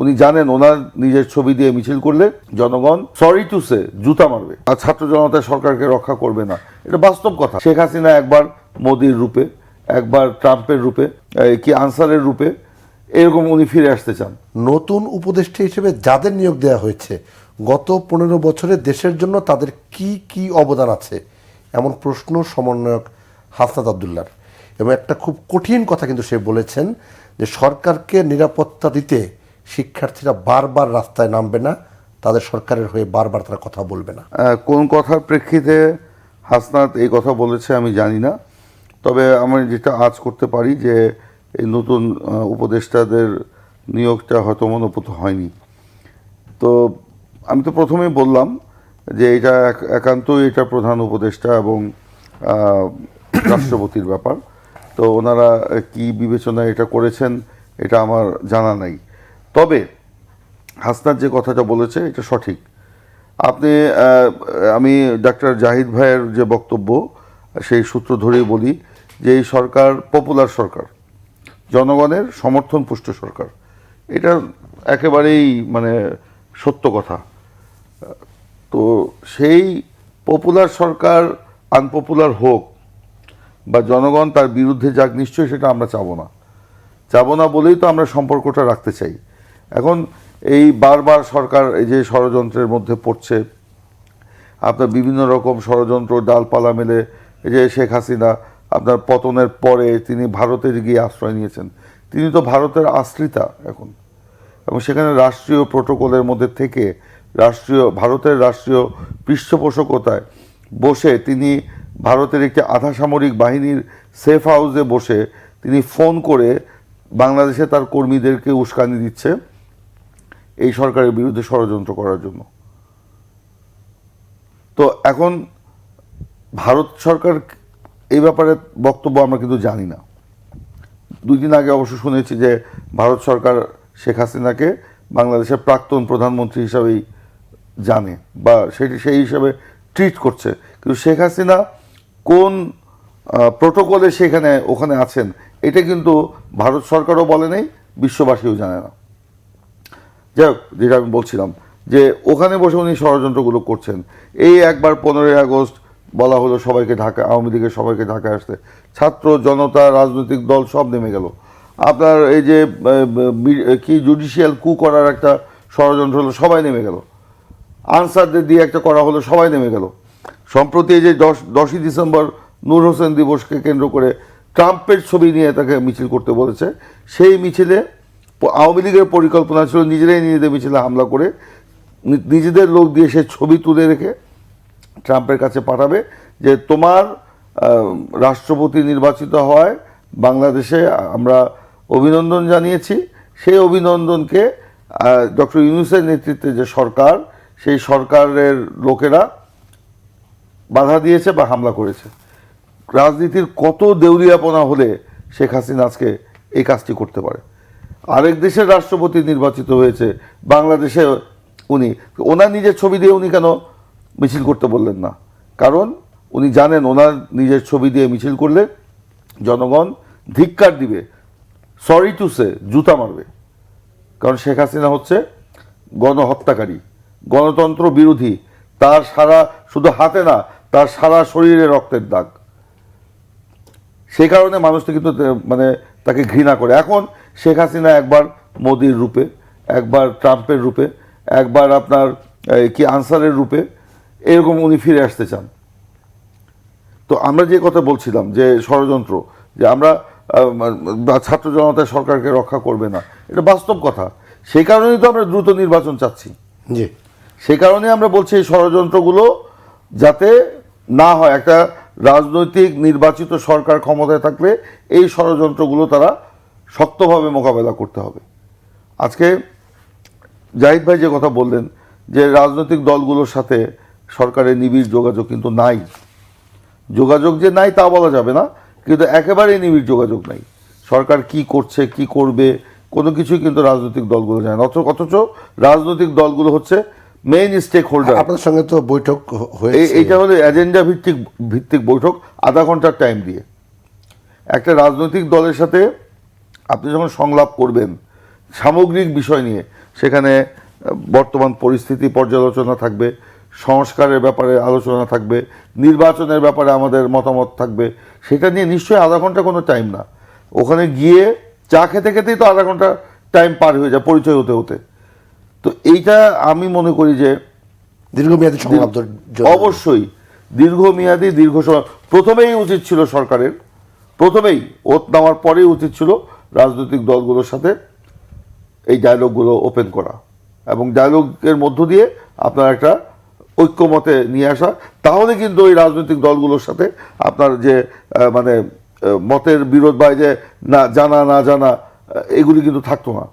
উনি জানেন ওনার নিজের ছবি দিয়ে মিছিল করলে জনগণ সরি টু সে জুতা মারবে, আর ছাত্র জনতা সরকারকে রক্ষা করবে না। এটা বাস্তব কথা। শেখ হাসিনা একবার মোদির রূপে, একবার ট্রাম্পের রূপে, কি আনসারের রূপে, এরকম উনি ফিরে আসতে চান। নতুন উপদেষ্টা হিসেবে যাদের নিয়োগ দেওয়া হয়েছে গত 15 বছরে দেশের জন্য তাদের কি কি অবদান আছে, এমন প্রশ্ন সমন্বয়ক হাসনাত আবদুল্লাহর। এবং একটা খুব কঠিন কথা কিন্তু সে বলেছেন যে সরকারকে নিরাপত্তা দিতে শিক্ষার্থীরা বারবার রাস্তায় নামবে না, তাদের সরকারের হয়ে বারবার তারা কথা বলবে না। কোন কথার প্রেক্ষিতে হাসনাত এই কথা বলেছে আমি জানি না, তবে আমি যেটা আজ করতে পারি যে এই নতুন উপদেষ্টাদের নিয়োগটা হয়তো মনোপুত হয়নি। তো আমি তো প্রথমেই বললাম যে এটা একান্তই এটা প্রধান উপদেষ্টা এবং রাষ্ট্রপতির ব্যাপার। তো ওনারা কি বিবেচনায় এটা করেছেন এটা আমার জানা নাই। তবে হাসনাত যে কথাটা বলেছে এটা সঠিক। আমি ডাক্তার জাহিদ ভাইয়ের যে বক্তব্য সেই সূত্র ধরেই বলি যে এই সরকার পপুলার সরকার, জনগণের সমর্থন পুষ্ট সরকার। এটা একেবারেই সত্য কথা। তো সেই পপুলার সরকার আনপপুলার হোক বা জনগণ তার বিরুদ্ধে যাক, নিশ্চয়ই সেটা আমরা চাবো না বলেই তো আমরা সম্পর্কটা রাখতে চাই। এখন এই বারবার সরকার এই যে ষড়যন্ত্রের মধ্যে পড়ছে, আপনার বিভিন্ন রকম ষড়যন্ত্র ডালপালা মেলে, এই যে শেখ হাসিনা আপনার পতনের পরে তিনি ভারতে গিয়ে আশ্রয় নিয়েছেন। তিনি তো ভারতের আশ্রিতা এখন, এবং সেখানে রাষ্ট্রীয় প্রোটোকলের মধ্যে থেকে ভারতের রাষ্ট্রীয় পৃষ্ঠপোষকতায় বসে তিনি ভারতের একটি আধা সামরিক বাহিনীর সেফ হাউসে বসে তিনি ফোন করে বাংলাদেশে তার কর্মীদেরকে উস্কানি দিচ্ছে এই সরকারের বিরুদ্ধে ষড়যন্ত্র করার জন্য। তো এখন ভারত সরকার এই ব্যাপারে বক্তব্য আমরা কিন্তু জানি না। 2 দিন আগে অবশ্য শুনেছি যে ভারত সরকার শেখ হাসিনাকে বাংলাদেশের প্রাক্তন প্রধানমন্ত্রী হিসাবেই জানে বা সেই হিসাবে ট্রিট করছে, কিন্তু শেখ হাসিনা কোন প্রোটোকলে ওখানে আছেন এটা কিন্তু ভারত সরকারও বলে নেই, বিশ্ববাসীও জানে না। যাই হোক, যেটা আমি বলছিলাম যে ওখানে বসে উনি ষড়যন্ত্রগুলো করছেন। এই একবার 15ই আগস্ট বলা হলো সবাইকে ঢাকা, আওয়ামী লীগের সবাইকে ঢাকায় আসতে, ছাত্র জনতা রাজনৈতিক দল সব নেমে গেল। আপনার এই যে কি জুডিশিয়াল কু করার একটা ষড়যন্ত্র হলো, সবাই নেমে গেল। আনসারদের দিয়ে একটা করা হলো, সবাই নেমে গেল। সম্প্রতি এই যে 10ই ডিসেম্বর নূর হোসেন দিবসকে কেন্দ্র করে ট্রাম্পের ছবি নিয়ে তাকে মিছিল করতে বলেছে। সেই মিছিলে আওয়ামী লীগের পরিকল্পনা ছিল নিজেরাই নিজেদের মিছিলে হামলা করে নিজেদের লোক দিয়ে সে ছবি তুলে রেখে ট্রাম্পের কাছে পাঠাবে যে তোমার রাষ্ট্রপতি নির্বাচিত হওয়ায় বাংলাদেশে আমরা অভিনন্দন জানিয়েছি। সেই অভিনন্দনকে ডক্টর ইউনূসের নেতৃত্বে যে সরকার, সেই সরকারের লোকেরা বাধা দিয়েছে বা হামলা করেছে। রাজনীতির কত দেউলিয়াপনা হলে শেখ হাসিনা আজকে এই কাজটি করতে পারে? আরেক দেশের রাষ্ট্রপতি নির্বাচিত হয়েছে, বাংলাদেশে ওনার নিজের ছবি দিয়ে উনি কেন মিছিল করতে বললেন না? কারণ উনি জানেন ওনার নিজের ছবি দিয়ে মিছিল করলে জনগণ ধিক্কার দিবে, সরি টু সে জুতা মারবে। কারণ শেখ হাসিনা হচ্ছে গণহত্যাকারী, গণতন্ত্র বিরোধী। তার শুধু হাতে না, তার সারা শরীরে রক্তের দাগ। সেই কারণে মানুষ কিন্তু তাকে ঘৃণা করে। এখন শেখ হাসিনা একবার মোদির রূপে, একবার ট্রাম্পের রূপে, একবার আপনার কি আনসারের রূপে, এরকম উনি ফিরে আসতে চান। তো আমরা যে কথা বলছিলাম যে ষড়যন্ত্র, যে আমরা ছাত্র জনতা সরকারকে রক্ষা করবে না, এটা বাস্তব কথা। সেই কারণেই তো আমরা দ্রুত নির্বাচন চাচ্ছি। জি, সেই কারণে আমরা বলছি এই ষড়যন্ত্রগুলো যাতে না হয়। একটা রাজনৈতিক নির্বাচিত সরকার ক্ষমতায় থাকলে এই ষড়যন্ত্রগুলো তারা শক্তভাবে মোকাবেলা করতে হবে। আজকে জাহিদ ভাই যে কথা বললেন যে রাজনৈতিক দলগুলোর সাথে সরকারের নিবিড় যোগাযোগ কিন্তু নাই। যোগাযোগ যে নাই তা বলা যাবে না, কিন্তু একেবারেই নিবিড় যোগাযোগ নাই। সরকার কি করছে, কি করবে, কোনো কিছুই কিন্তু রাজনৈতিক দলগুলো জানে না। অথচ রাজনৈতিক দলগুলো হচ্ছে মেইন স্টেক হোল্ডার। আপনার সঙ্গে তো বৈঠক হয়েছে, এইটা হলো এজেন্ডা ভিত্তিক বৈঠক, আধা ঘন্টার টাইম দিয়ে। একটা রাজনৈতিক দলের সাথে আপনি যখন সংলাপ করবেন সামগ্রিক বিষয় নিয়ে, সেখানে বর্তমান পরিস্থিতি পর্যালোচনা থাকবে, সংস্কারের ব্যাপারে আলোচনা থাকবে, নির্বাচনের ব্যাপারে আমাদের মতামত থাকবে। সেটা নিয়ে নিশ্চয়ই আধা ঘন্টা কোনো টাইম না। ওখানে গিয়ে চা খেতে খেতেই তো আধা ঘন্টা টাইম পার হয়ে যায় পরিচয় হতে হতে। তো এইটা আমি মনে করি যে দীর্ঘমেয়াদী সংলাপ অবশ্যই দীর্ঘমেয়াদী দীর্ঘ সময় প্রথমেই উচিত ছিল সরকারের, প্রথমেই ওত নেওয়ার পরেই উচিত ছিল রাজনৈতিক দলগুলোর সাথে এই ডায়লগগুলো ওপেন করা এবং ডায়লগের মধ্য দিয়ে আপনার একটা ঐক্যমতে নিয়ে আসা। তাহলে কিন্তু ওই রাজনৈতিক দলগুলোর সাথে আপনার যে মানে মতের বিরোধ বা যে না জানা এগুলি কিন্তু থাকতো না।